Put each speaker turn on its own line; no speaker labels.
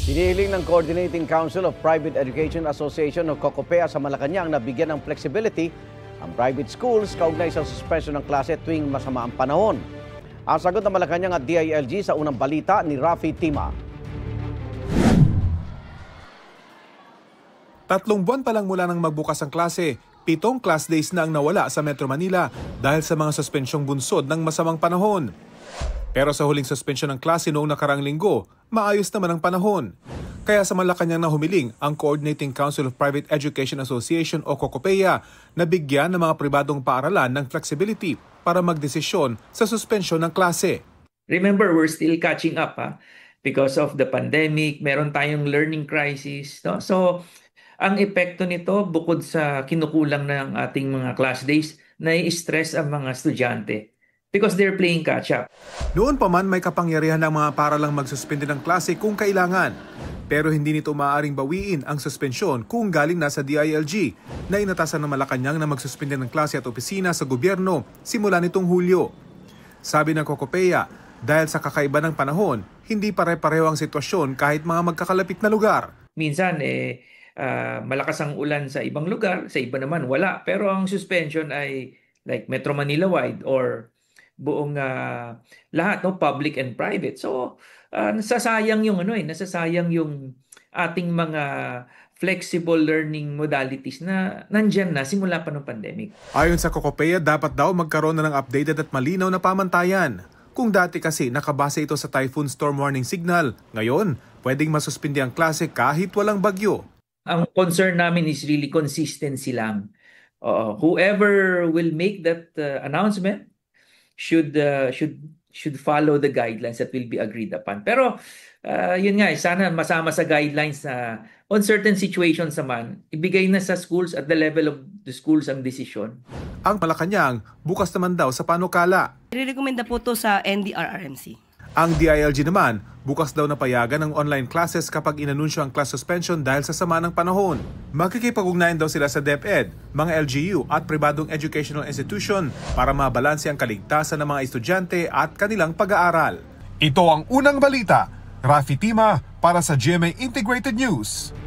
Hinihiling ng Coordinating Council of Private Education Association o COCOPEA sa Malacanang na bigyan ng flexibility ang private schools kaugnay sa suspension ng klase tuwing masama ang panahon. Ang sagot ng Malacanang at DILG sa unang balita ni Rafi Tima.
3 buwan pa lang mula nang magbukas ang klase, 7 class days na ang nawala sa Metro Manila dahil sa mga suspensyong bunsod ng masamang panahon. Pero sa huling suspensyon ng klase noong nakarang linggo, maayos naman ang panahon. Kaya sa Malacanang na humiling ang Coordinating Council of Private Education Association o COCOPEA na bigyan ng mga pribadong paaralan ng flexibility para magdesisyon sa suspensyon ng klase.
Remember, we're still catching up because of the pandemic. Meron tayong learning crisis. No? So, ang epekto nito bukod sa kinukulang ng ating mga class days, nai-stress ang mga estudyante because they're playing catch-up.
Noon pa man may kapangyarihan ng mga paaralang magsuspende ng klase kung kailangan. Pero hindi nito maaaring bawiin ang suspensyon kung galing na sa DILG na inatasan ng Malacanang na magsuspende ng klase at opisina sa gobyerno simula nitong Hulyo. Sabi ng COCOPEA, dahil sa kakaiba ng panahon, hindi pare-pareho ang sitwasyon kahit mga magkakalapit na lugar.
Minsan, malakas ang ulan sa ibang lugar, sa iba naman wala. Pero ang suspension ay like Metro Manila wide or buong lahat, no, public and private. So, nasasayang yung nasasayang yung ating mga flexible learning modalities na nandyan na simula pa ng pandemic.
Ayon sa COCOPEA, dapat daw magkaroon na ng updated at malinaw na pamantayan. Kung dati kasi nakabase ito sa typhoon storm warning signal, ngayon pwedeng masuspindi ang klase kahit walang bagyo.
Ang concern namin is really consistency lang. Whoever will make that announcement should follow the guidelines that will be agreed upon. Pero yun nga, sana masama sa guidelines na on certain situations naman, ibigay na sa schools at the level of the schools ang desisyon.
Ang Malacanang bukas naman daw sa panukala.
I-recommenda po to sa NDRRMC.
Ang DILG naman, bukas daw na payagan ng online classes kapag inanunsyo ang class suspension dahil sa sama ng panahon. Makikipag-ugnayan daw sila sa DepEd, mga LGU at pribadong educational institution para mabalanse ang kaligtasan ng mga estudyante at kanilang pag-aaral. Ito ang unang balita. Rafi Tima para sa GMA Integrated News.